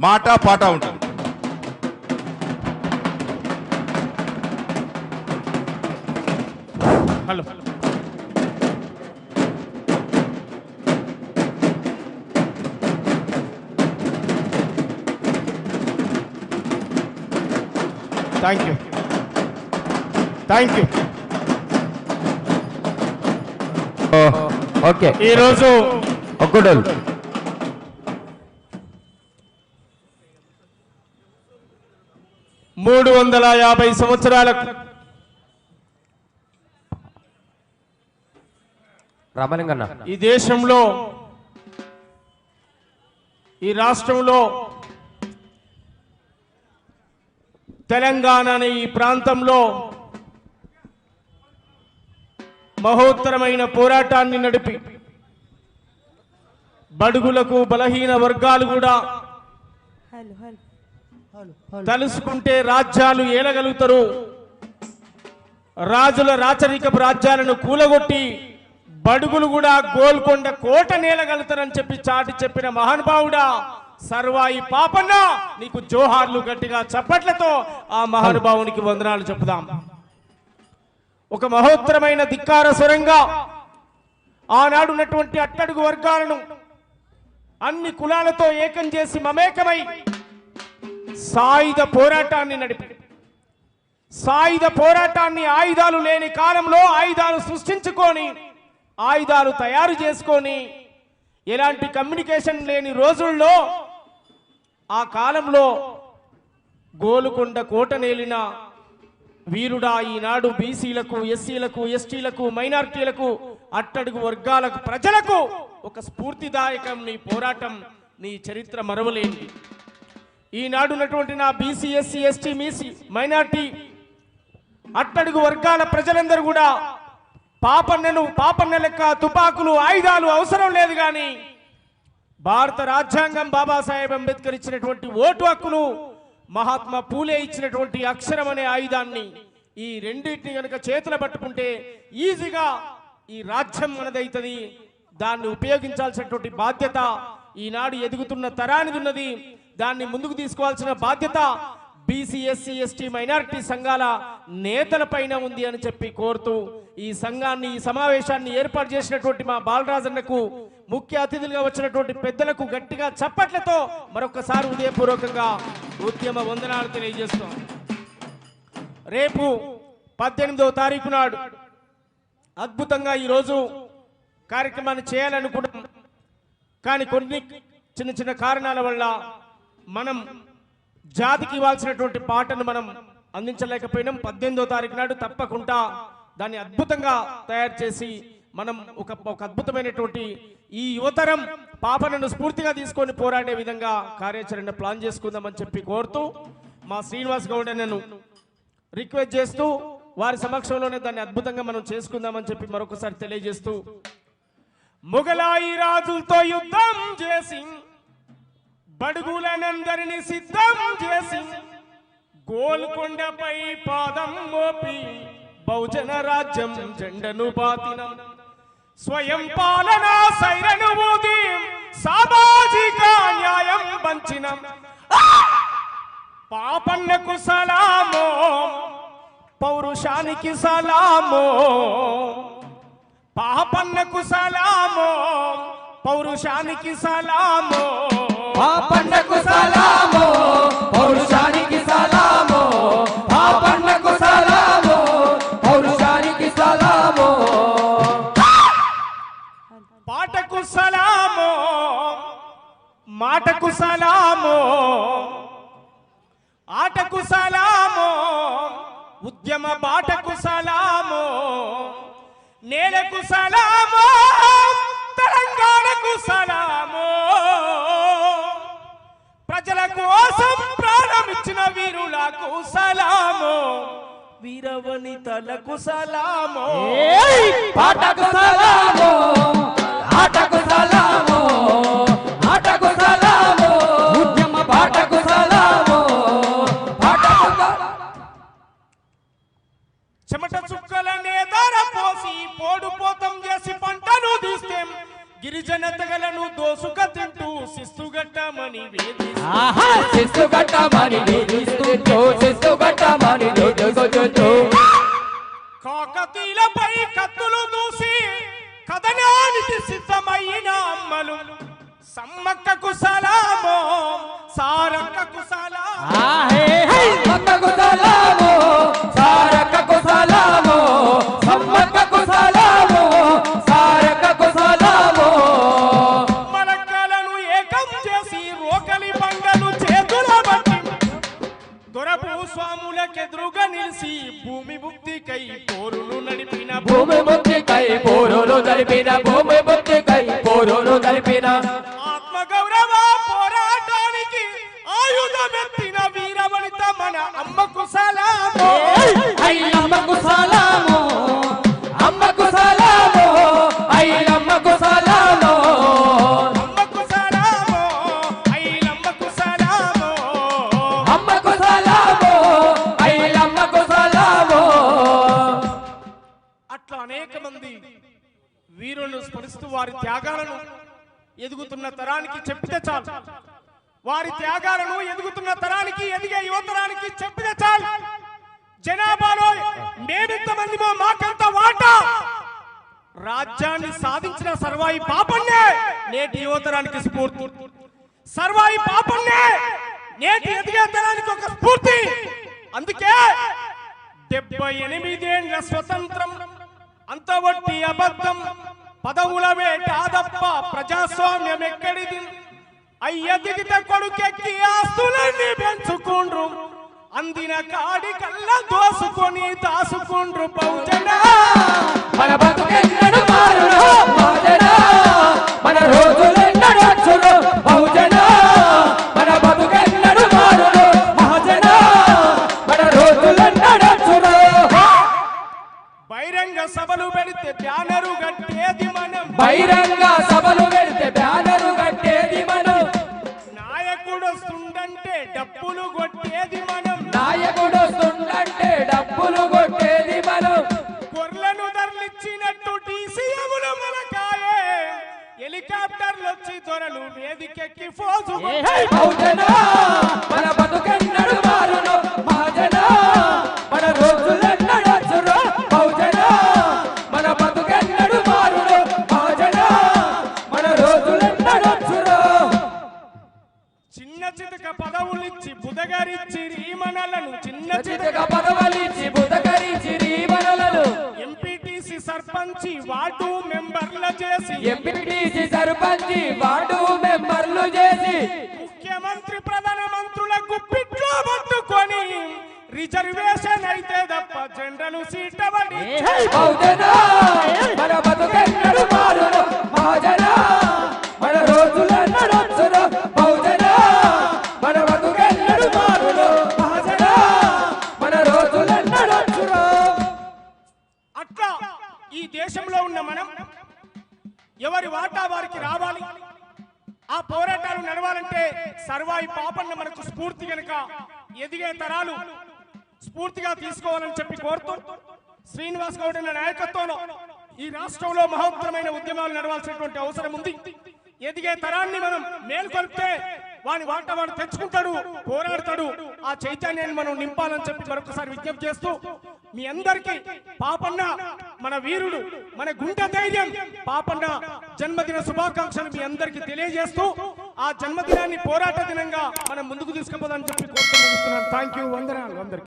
మాట పాట ఉంటుంది. Hello thank you okay. ఈరోజు ఒక్కడోలు 350 సంవత్సరాలకు రామలింగన్న ఈ దేశంలో ఈ రాష్ట్రంలో తెలంగాణ అనే ఈ ప్రాంతంలో మహోత్తరమైన పోరాటాన్ని నడిపి బడుగులకు బలహీన వర్గాలు కూడా తలుసుకుంటే రాజ్యాలు ఏలగలుగుతారు, రాజుల రాచరికపు రాజ్యాలను కూలగొట్టి బడుగులు కూడా గోల్కొండ కోట నేలగలుగుతారని చెప్పి చాటి చెప్పిన మహానుభావుడా సర్వాయి పాపన్న, నీకు జోహార్లు గట్టిగా చప్పట్లతో ఆ మహానుభావునికి వందనాలు చెప్పుదాం. ఒక మహోత్తరమైన ధిక్కార స్వరంగా ఆనాడున్నటువంటి అట్టడుగు వర్గాలను అన్ని కులాలతో ఏకం చేసి మమేకమై సాయుధ పోరాటాన్ని నడిపి సాయుధ పోరాటాన్ని ఆయుధాలు లేని కాలంలో ఆయుధాలు సృష్టించుకొని ఆయుధాలు తయారు చేసుకొని ఎలాంటి కమ్యూనికేషన్ లేని రోజుల్లో ఆ కాలంలో గోలుకొండ కోట నేలిన వీరుడా ఈనాడు బీసీలకు, ఎస్సీలకు, ఎస్టీలకు, మైనారిటీలకు, అట్టడుగు వర్గాలకు, ప్రజలకు ఒక స్ఫూర్తిదాయకం నీ పోరాటం, నీ చరిత్ర మరవలేనిది. ఈనాడున్నటువంటి నా బీసీ, ఎస్సీ, ఎస్టీ, మైనారిటీ, అట్టడుగు వర్గాల ప్రజలందరూ కూడా పాపన్న లెక్క తుపాకులు, ఆయుధాలు అవసరం లేదు, కానీ భారత రాజ్యాంగం బాబాసాహెబ్ అంబేద్కర్ ఇచ్చినటువంటి ఓటు హక్కును, మహాత్మా పూలే ఇచ్చినటువంటి అక్షరం అనే ఆయుధాన్ని, ఈ రెండింటిని కనుక చేతులు పట్టుకుంటే ఈజీగా ఈ రాజ్యం మనదైతుంది. దాన్ని ఉపయోగించాల్సినటువంటి బాధ్యత ఈనాడు ఎదుగుతున్న తరానిది ఉన్నది. దాన్ని ముందుకు తీసుకోవాల్సిన బాధ్యత బీసీ, ఎస్సీ, ఎస్టీ, మైనారిటీ సంఘాల నేతల పైన ఉంది అని చెప్పి కోరుతూ ఈ సంఘాన్ని, ఈ సమావేశాన్ని ఏర్పాటు చేసినటువంటి మా బాలరాజన్నకు, ముఖ్య అతిథులుగా వచ్చినటువంటి పెద్దలకు గట్టిగా చప్పట్లతో మరొకసారి హృదయపూర్వకంగా ఉద్యమ వందనాలు తెలియజేస్తాం. రేపు 18వ తారీఖు నాడు అద్భుతంగా ఈరోజు కార్యక్రమాన్ని చేయాలనుకున్నాం, కానీ కొన్ని చిన్న చిన్న కారణాల వల్ల మనం జాతికి ఇవ్వాల్సినటువంటి పాటను మనం అందించలేకపోయినాం. 18వ తారీఖు నాడు తప్పకుండా దాన్ని అద్భుతంగా తయారు చేసి మనం ఒక అద్భుతమైనటువంటి ఈ యువతరం పాపనను స్ఫూర్తిగా తీసుకొని పోరాడే విధంగా కార్యాచరణ ప్లాన్ చేసుకుందామని చెప్పి కోరుతూ మా శ్రీనివాస్ గౌడ్ నన్ను రిక్వెస్ట్ చేస్తూ వారి సమక్షంలోనే దాన్ని అద్భుతంగా మనం చేసుకుందామని చెప్పి మరొకసారి తెలియజేస్తూ, మొగలాయి రాజులతో యుద్ధం చేసి బడుగులనందరినీ సిద్ధం చేసి గోల్కొండపై పాదం మోపి బహుజన రాజ్యం జెండను బాతినం, స్వయం పాలన సైరను ఊది సామాజిక న్యాయం పంచినం. పాపన్నకు సలామో, పౌరుషానికి సలామో, పాపన్నకు సలామో, పౌరుషానికి సలామో, పాపన్నకు సలామో, పౌరుషానికి సలామో, పాపన్నకు సలామో, పౌరుషానికి సలామో, పాటకు సలామో, మాటకు సలామో, ఆటకు సలామో, ఉద్యమ బాటకు సలామో, నేలకు సలామో, తెలంగాణకు సలామో, ప్రజల కోసం ప్రాణమిచ్చిన వీరులకు సలామో, వీరవనితలకు సలామో, పాటకు సలామో, ఆటకు సలామో, ఆటకు సలామో, ఉద్యమ బాటకు సలామో, చెమట చుక్కలనే ధర పోసి పోడు పోతం చేసి పంటను తీస్తే గిరిజన ఎతగలను దోసుక తింటూ శిస్తుగట్టమని వేది ఆహా శిస్తు గట్టమని వేధిస్తూ శిస్తు గట్టమని వేధిస్తూ కాకతీలపై కత్తులు దూసి కథనానికి సిద్ధమైన అమ్మలు సమ్మక్కకు సలామో సారక్కకు సలామో సమ్మక్కకు సలామో సారక్కకు సలామో సమ్మక్కకు సలామో సారక్కకు సలామో మనకలను ఏకం చేసి రోకలి బండలు చేతుల బట్టి దొరభూస్వాములకెదురుగా నిలిచి భూమి ముక్తికై పోరులు నడిపిన భూమి ముక్తికై పోరులు జరిపిన భూమి ముక్తికై పోరులు జరిపిన ఆత్మగౌరవ పోరాటానికి ఆయుధమెత్తిన వీరవనిత మన అమ్మకు సలామో అమ్మకు సలామో అమ్మకు సలామో అమ్మకు సలామో అమ్మకు సలామో ఐలమ్మకు సలామో అమ్మకు సలామో అమ్మకు సలామో అట్లా అనేక మంది వీరులను స్మరిస్తూ వారి త్యాగాలను ఎదుగుతున్న తరానికి చెప్పితే చాలు వారి త్యాగాలను ఎదుగుతున్న తరానికి ఎదిగే యువతరానికి చెప్పితే చాలు జనాభాలో మేమెంతమంది మాకంత వాటా రాజ్యాన్ని సాధించిన సర్వాయి పాపన్నే నేటి యువతరానికి స్ఫూర్తి సర్వాయి పాపన్నే నేటి ఎదిగే తరానికి ఒక స్ఫూర్తి అందుకే 78 ఏళ్ల స్వతంత్రం అంత వట్టి అబద్ధం పదవుల వేటాదప్ప ప్రజాస్వామ్యం ఎక్కడిది అయ్య దిగిత కొడుకెక్కి ఆస్తులన్నీ పెంచుకుండ్రు అందిన కాడి కల్లా దోసుకొని దాసుకుండ్రు బహుజన మన బతుకెన్నడు మారును బహుజన మన రోజులెన్నడు వచ్చును బహుజన మన బతుకెన్నడు మారును బహుజన మన రోజులెన్నడు వచ్చును బహిరంగ సభలు పెడితే బ్యానరు కట్టేది మనం బహిరంగ సభలు పెడితే బ్యానరు కట్టేది మనం నాయకుడు వస్తుండంటే డప్పులు కొట్టేది మనం నాయకుడు వస్తుందంటే డబ్బులు కొట్టేది మనం గొర్రెలను తరలిచ్చినట్టు టీసీఎంలు మనకాయే హెలికాప్టర్లు వచ్చి దొరలు వేదికెక్కి ఫోజు బహుజన మన బతుకెన్నడు మారును బహుజన మన రోజులెన్నడు వచ్చును బహుజన మన బతుకెన్నడు మారును బహుజన మన రోజులెన్నడు వచ్చును చిన్న చితక పదవులిచ్చి బుధగారిచ్చి రీమనలను చిన్న చితక చితక పదవలిచ్చి బుధకరించి రీమనలను ఎంపీటీసీ సర్పంచి వార్డు మెంబర్ల చేసి ఎంపీటీసీ సర్పంచి వార్డు మెంబర్లు చేసి ముఖ్యమంత్రి ప్రధాన మంత్రుల గుప్పిట్లో పట్టుకొని రిజర్వేషన్ అయితే తప్ప జెండలు సీటబడి బహుజన మన బతుకెన్నడు మారును బహుజన మన రోజులెన్నడు వచ్చును బహుజన మన బతుకెన్నడు మారును బహుజన మన రోజులెన్నడు వచ్చును అట్లా ఈ దేశంలో ఉన్న మనం ఎవరి వాటా వారికి రావాలి ఆ పోరాటాలు నడవాలంటే సర్వాయి పాపన్న మనకు స్ఫూర్తి గనుక ఎదిగే తరాలు స్ఫూర్తిగా తీసుకోవాలని చెప్పి కోరుతూ శ్రీనివాస్ గౌడ్ అన్న నాయకత్వంలో ఈ రాష్ట్రంలో మహోత్తరమైన ఉద్యమాలు నడవాల్సినటువంటి అవసరం ఉంది ఎదిగే తరాన్ని మనం మేల్కొల్పితే వాని వాట వాడు తెచ్చుకుంటాడు పోరాడతాడు ఆ చైతన్యాన్ని మనం నింపాలని చెప్పి మరొకసారి విజ్ఞప్తి చేస్తూ మీ అందరికీ పాపన్న మన వీరుడు మన గుండె ధైర్యం పాపన్న జన్మదిన శుభాకాంక్షలు మీ అందరికీ తెలియజేస్తూ ఆ జన్మదినాన్ని పోరాట దినంగా మనం ముందుకు తీసుకుపోదామని చెప్పి కోరుతూ ముగిస్తున్నాను. Thank you. వందనాలు అందరికీ.